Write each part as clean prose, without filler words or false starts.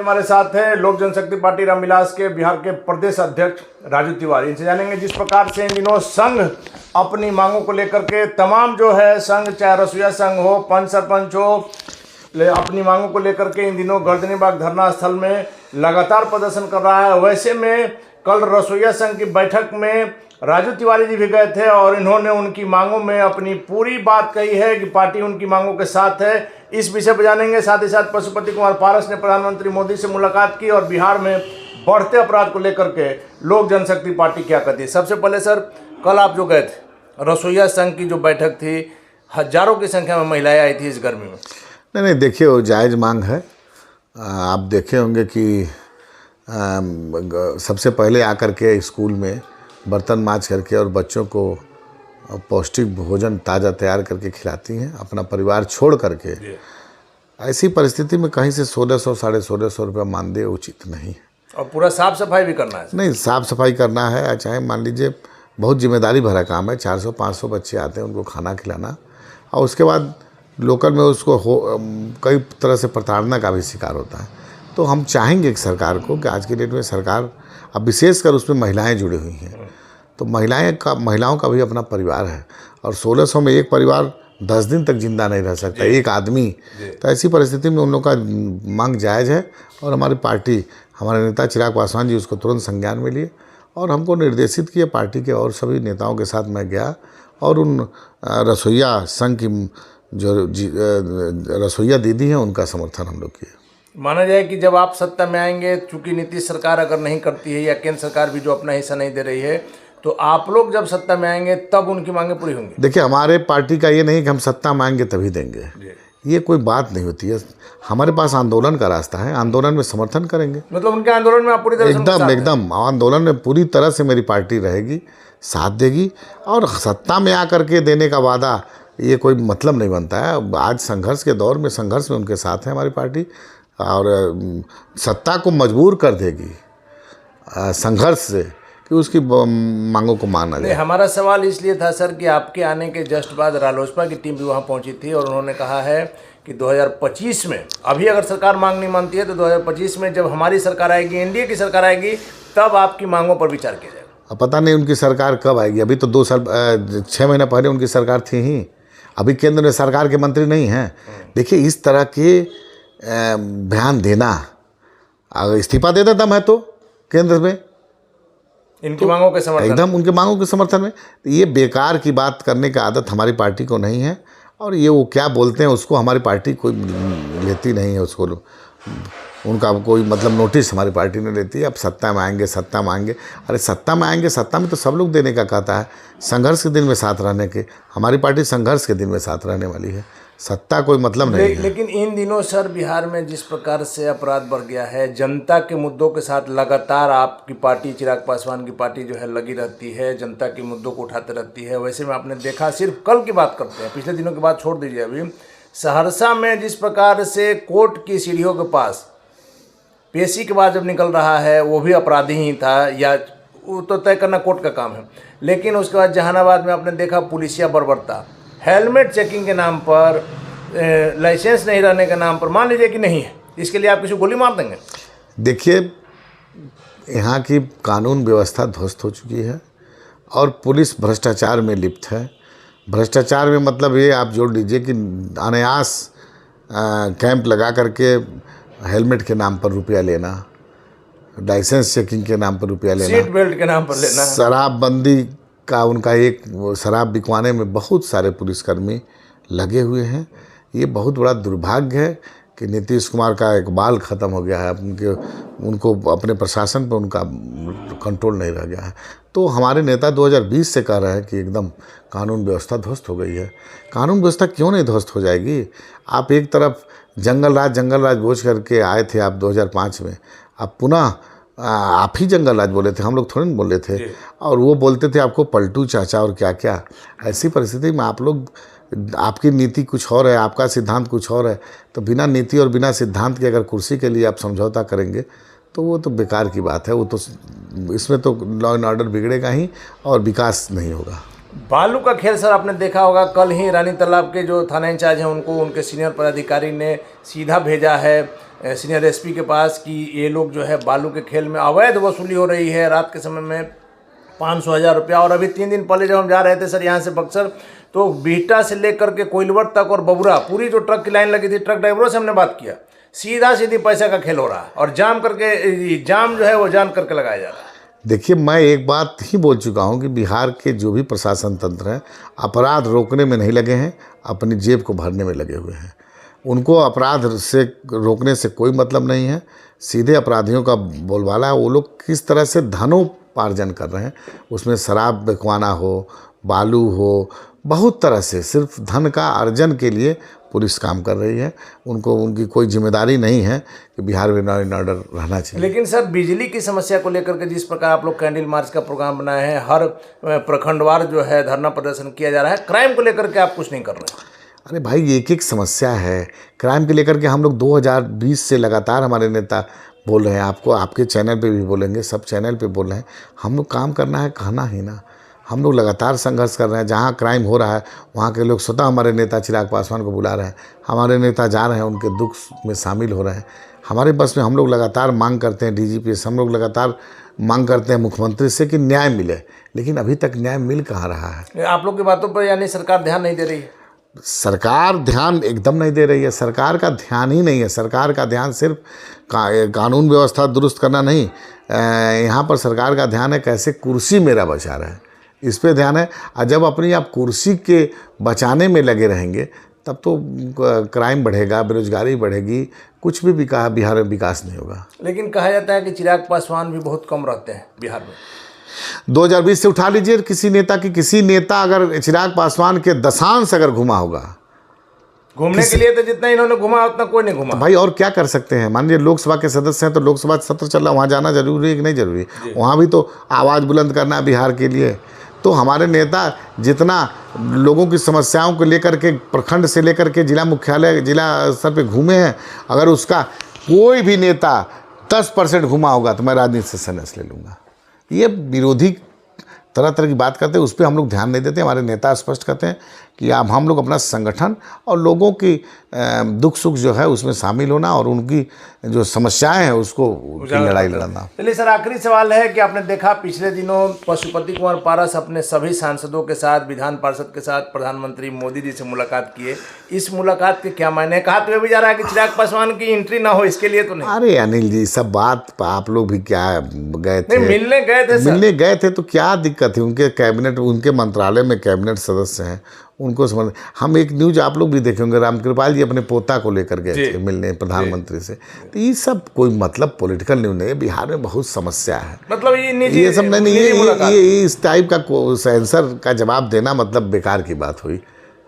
हमारे साथ है लोक जनशक्ति पार्टी रामविलास के बिहार के प्रदेश अध्यक्ष राजू तिवारी। इनसे जानेंगे जिस प्रकार से इन दिनों संघ अपनी मांगों को लेकर के तमाम जो है संघ, चाहे रसोईया संघ हो, पंच सरपंच हो, अपनी मांगों को लेकर के इन दिनों गर्दनीबाग धरना स्थल में लगातार प्रदर्शन कर रहा है। वैसे में कल रसोईया संघ की बैठक में राजू तिवारी जी भी गए थे और इन्होंने उनकी मांगों में अपनी पूरी बात कही है कि पार्टी उनकी मांगों के साथ है। इस विषय पर जानेंगे। साथ ही साथ पशुपति कुमार पारस ने प्रधानमंत्री मोदी से मुलाकात की और बिहार में बढ़ते अपराध को लेकर के लोक जनशक्ति पार्टी क्या कहती है। सबसे पहले सर, कल आप जो गए थे रसोईया संघ की जो बैठक थी, हजारों की संख्या में महिलाएं आई थी इस गर्मी में। नहीं, देखिए वो जायज़ मांग है। आप देखे होंगे कि सबसे पहले आकर के स्कूल में बर्तन मांज करके और बच्चों को पौष्टिक भोजन ताज़ा तैयार करके खिलाती हैं, अपना परिवार छोड़ करके। ऐसी परिस्थिति में कहीं से 1600 साढ़े 1600 रुपये मानदेय उचित नहीं है। और पूरा साफ सफाई भी करना है। नहीं, साफ़ सफाई करना है, चाहे मान लीजिए बहुत जिम्मेदारी भरा काम है। 400-500 बच्चे आते हैं, उनको खाना खिलाना, और उसके बाद लोकल में उसको कई तरह से प्रताड़ना का भी शिकार होता है। तो हम चाहेंगे कि सरकार को कि आज की डेट में सरकार, अब विशेषकर उसमें महिलाएं जुड़ी हुई हैं, तो महिलाओं का भी अपना परिवार है, और 1600 में एक परिवार 10 दिन तक जिंदा नहीं रह सकता, एक आदमी। तो ऐसी परिस्थिति में उन लोगों का मांग जायज़ है, और हमारी पार्टी, हमारे नेता चिराग पासवान जी उसको तुरंत संज्ञान में लिए और हमको निर्देशित किए। पार्टी के और सभी नेताओं के साथ मैं गया और उन रसोईया संघ की जो रसोईया दीदी हैं उनका समर्थन हम लोग किए। माना जाए कि जब आप सत्ता में आएंगे, चूंकि नीतीश सरकार अगर नहीं करती है या केंद्र सरकार भी जो अपना हिस्सा नहीं दे रही है, तो आप लोग जब सत्ता में आएंगे तब उनकी मांगे पूरी होंगी। देखिए, हमारे पार्टी का ये नहीं कि हम सत्ता मांगेंगे तभी देंगे, ये कोई बात नहीं होती है। हमारे पास आंदोलन का रास्ता है, आंदोलन में समर्थन करेंगे। मतलब उनके आंदोलन में आप पूरी तरह एकदम आंदोलन में पूरी तरह से मेरी पार्टी रहेगी, साथ देगी। और सत्ता में आकर के देने का वादा, ये कोई मतलब नहीं बनता है। आज संघर्ष के दौर में, संघर्ष में उनके साथ है हमारी पार्टी, और सत्ता को मजबूर कर देगी संघर्ष से कि उसकी मांगों को माना जाए। हमारा सवाल इसलिए था सर कि आपके आने के जस्ट बाद रालोसपा की टीम भी वहाँ पहुँची थी और उन्होंने कहा है कि 2025 में, अभी अगर सरकार मांग नहीं मानती है तो 2025 में जब हमारी सरकार आएगी, एनडीए की सरकार आएगी, तब आपकी मांगों पर विचार किया जाएगा। अब पता नहीं उनकी सरकार कब आएगी। अभी तो 6 महीने पहले उनकी सरकार थी ही, अभी केंद्र में सरकार के मंत्री नहीं हैं। देखिए, इस तरह के बयान देना, अगर इस्तीफा देता दम है तो केंद्र में इनकी मांगों के समर्थन, एकदम उनके मांगों के समर्थन में, ये बेकार की बात करने की आदत हमारी पार्टी को नहीं है। और ये वो क्या बोलते हैं उसको हमारी पार्टी कोई लेती नहीं है, उसको उनका कोई मतलब नोटिस हमारी पार्टी ने लेती है। अब सत्ता में आएंगे, सत्ता मांगे, अरे सत्ता में आएंगे, सत्ता में तो सब लोग देने का कहता है। संघर्ष के दिन में साथ रहने के, हमारी पार्टी संघर्ष के दिन में साथ रहने वाली है, सत्ता कोई मतलब नहीं है। लेकिन इन दिनों सर बिहार में जिस प्रकार से अपराध बढ़ गया है, जनता के मुद्दों के साथ लगातार आपकी पार्टी, चिराग पासवान की पार्टी जो है लगी रहती है, जनता के मुद्दों को उठाते रहती है। वैसे में आपने देखा, सिर्फ कल की बात करते हैं, पिछले दिनों की बात छोड़ दीजिए, अभी सहरसा में जिस प्रकार से कोर्ट की सीढ़ियों के पास पेशी के बाद जब निकल रहा है, वो भी अपराधी ही था, या वो तो तय करना कोर्ट का काम है। लेकिन उसके बाद जहानाबाद में आपने देखा पुलिसिया बर्बरता, हेलमेट चेकिंग के नाम पर, लाइसेंस नहीं रहने के नाम पर, मान लीजिए कि नहीं है, इसके लिए आप किसी को गोली मार देंगे। देखिए, यहाँ की कानून व्यवस्था ध्वस्त हो चुकी है और पुलिस भ्रष्टाचार में लिप्त है। भ्रष्टाचार में मतलब ये आप जोड़ लीजिए कि अनायास कैंप लगा करके हेलमेट के नाम पर रुपया लेना, लाइसेंस चेकिंग के नाम पर रुपया लेना, सीट बेल्ट के नाम पर लेना, शराबबंदी का उनका एक शराब बिकवाने में बहुत सारे पुलिसकर्मी लगे हुए हैं। ये बहुत बड़ा दुर्भाग्य है कि नीतीश कुमार का इकबाल ख़त्म हो गया है, उनको अपने प्रशासन पर उनका कंट्रोल नहीं रह गया है। तो हमारे नेता 2020 से कह रहे हैं कि एकदम कानून व्यवस्था ध्वस्त हो गई है। कानून व्यवस्था क्यों नहीं ध्वस्त हो जाएगी? आप एक तरफ जंगल राज बोझ करके आए थे आप 2005 में, अब पुनः आप ही जंगल राज बोले थे, हम लोग थोड़े ना बोले थे। और वो बोलते थे आपको पलटू चाचा और क्या क्या। ऐसी परिस्थिति में आप लोग, आपकी नीति कुछ और है, आपका सिद्धांत कुछ और है, तो बिना नीति और बिना सिद्धांत के अगर कुर्सी के लिए आप समझौता करेंगे तो वो तो बेकार की बात है। वो तो इसमें तो लॉ एंड ऑर्डर बिगड़ेगा ही और विकास नहीं होगा। बालू का खेल सर आपने देखा होगा, कल ही रानी तालाब के जो थाना इंचार्ज हैं उनको उनके सीनियर पदाधिकारी ने सीधा भेजा है सीनियर एसपी के पास कि ये लोग जो है बालू के खेल में अवैध वसूली हो रही है रात के समय में 500,000 रुपया। और अभी 3 दिन पहले जब हम जा रहे थे सर यहाँ से बक्सर, तो बिहटा से लेकर के कोइलवर तक और बबुरा पूरी जो ट्रक की लाइन लगी थी, ट्रक ड्राइवरों से हमने बात किया, सीधा सीधी पैसे का खेल हो रहा है और जाम जो है वो जान करके लगाया जा रहा है। देखिए, मैं एक बात ही बोल चुका हूँ कि बिहार के जो भी प्रशासन तंत्र हैं अपराध रोकने में नहीं लगे हैं, अपनी जेब को भरने में लगे हुए हैं। उनको अपराध से रोकने से कोई मतलब नहीं है, सीधे अपराधियों का बोलबाला है। वो लोग किस तरह से धनोपार्जन कर रहे हैं, उसमें शराब बिकवाना हो, बालू हो, बहुत तरह से सिर्फ धन का अर्जन के लिए पुलिस काम कर रही है। उनकी कोई जिम्मेदारी नहीं है कि बिहार में लॉ एंड ऑर्डर रहना चाहिए। लेकिन सर बिजली की समस्या को लेकर के जिस प्रकार आप लोग कैंडल मार्च का प्रोग्राम बनाए हैं, हर प्रखंडवार जो है धरना प्रदर्शन किया जा रहा है, क्राइम को लेकर के आप कुछ नहीं कर रहे हैं। अरे भाई, एक एक समस्या है क्राइम के लेकर के। हम लोग 2020 से लगातार हमारे नेता बोल रहे हैं, आपको आपके चैनल पे भी बोलेंगे, सब चैनल पे बोल रहे हैं, हम लोग काम करना है, कहना ही ना। हम लोग लगातार संघर्ष कर रहे हैं। जहाँ क्राइम हो रहा है वहाँ के लोग स्वतः हमारे नेता चिराग पासवान को बुला रहे हैं, हमारे नेता जा रहे हैं, उनके दुख में शामिल हो रहे हैं। हमारे बस में हम लोग लगातार मांग करते हैं डीजीपी से, हम लोग लगातार मांग करते हैं मुख्यमंत्री से कि न्याय मिले, लेकिन अभी तक न्याय मिल कहाँ रहा है। आप लोग की बातों पर यानी सरकार ध्यान नहीं दे रही है? सरकार ध्यान एकदम नहीं दे रही है। सरकार का ध्यान ही नहीं है। सरकार का ध्यान सिर्फ कानून व्यवस्था दुरुस्त करना नहीं, यहाँ पर सरकार का ध्यान है कैसे कुर्सी मेरा बचा रहा है, इस पे ध्यान है। और जब अपनी आप कुर्सी के बचाने में लगे रहेंगे तब तो क्राइम बढ़ेगा, बेरोजगारी बढ़ेगी, कुछ भी बिहार में विकास नहीं होगा। लेकिन कहा जाता है कि चिराग पासवान भी बहुत कम रहते हैं बिहार में। 2020 से उठा लीजिए, किसी नेता अगर चिराग पासवान के दशांश अगर घुमा होगा, घूमने के लिए तो जितना इन्होंने घुमा उतना कोई नहीं घुमा। तो भाई और क्या कर सकते हैं। मान लीजिए लोकसभा के सदस्य हैं तो लोकसभा सत्र चल रहा है, वहाँ जाना जरूरी है कि नहीं जरूरी? वहाँ भी तो आवाज़ बुलंद करना है बिहार के लिए। तो हमारे नेता जितना लोगों की समस्याओं को लेकर के प्रखंड से लेकर के जिला मुख्यालय, जिला स्तर पे घूमे हैं, अगर उसका कोई भी नेता 10% घुमा होगा तो मैं राजनीति से संन्यास ले लूँगा। ये विरोधी तरह तरह की बात करते हैं, उस पर हम लोग ध्यान नहीं देते। हमारे नेता स्पष्ट कहते हैं कि अब हम लोग अपना संगठन और लोगों की दुख सुख जो है उसमें शामिल होना और उनकी जो समस्याएं हैं उसको लड़ाई लड़ना। चलिए सर, आखिरी सवाल है कि आपने देखा पिछले दिनों पशुपति कुमार पारस अपने सभी सांसदों के साथ, विधान पार्षद के साथ प्रधानमंत्री मोदी जी से मुलाकात किए। इस मुलाकात के क्या मायने? कहा तो ये भी जा रहा है कि चिराग पासवान की एंट्री ना हो, इसके लिए तो नहीं। अरे अनिल जी, सब बात आप लोग भी क्या गए थे? मिलने गए थे तो क्या दिक्कत है? उनके कैबिनेट, उनके मंत्रालय में कैबिनेट सदस्य हैं, उनको समझ। हम एक न्यूज आप लोग भी देखे होंगे, रामकृपाल जी अपने पोता को लेकर गए थे मिलने प्रधानमंत्री से। तो ये सब कोई मतलब पॉलिटिकल न्यूज नहीं है। बिहार में बहुत समस्या है, मतलब ये सब नहीं। ये इस टाइप का आंसर का जवाब देना मतलब बेकार की बात हुई।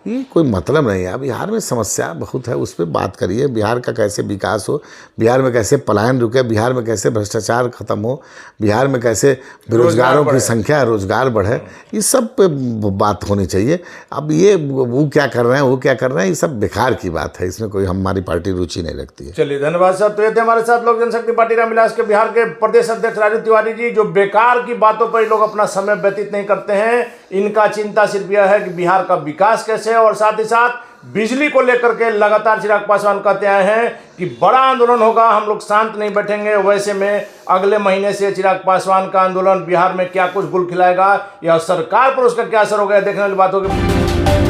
ये कोई मतलब नहीं है। बिहार में समस्या बहुत है, उस पर बात करिए। बिहार का कैसे विकास हो, बिहार में कैसे पलायन रुके, बिहार में कैसे भ्रष्टाचार खत्म हो, बिहार में कैसे बेरोजगारों की संख्या, रोजगार बढ़े, ये सब पे बात होनी चाहिए। अब ये वो क्या कर रहे हैं, वो क्या कर रहे हैं, ये सब बेकार की बात है। इसमें कोई हमारी पार्टी रुचि नहीं रखती है। चलिए, धन्यवाद सर। तो ये थे हमारे साथ लोक जनशक्ति पार्टी रामविलास के बिहार के प्रदेश अध्यक्ष राजू तिवारी जी, जो बेकार की बातों पर लोग अपना समय व्यतीत नहीं करते हैं। इनका चिंता सिर्फ यह है कि बिहार का विकास कैसे, और साथ ही साथ बिजली को लेकर के लगातार चिराग पासवान कहते आए हैं कि बड़ा आंदोलन होगा, हम लोग शांत नहीं बैठेंगे। वैसे में अगले महीने से चिराग पासवान का आंदोलन बिहार में क्या कुछ गुल खिलाएगा या सरकार पर उसका क्या असर होगा, देखने वाली बात होगी।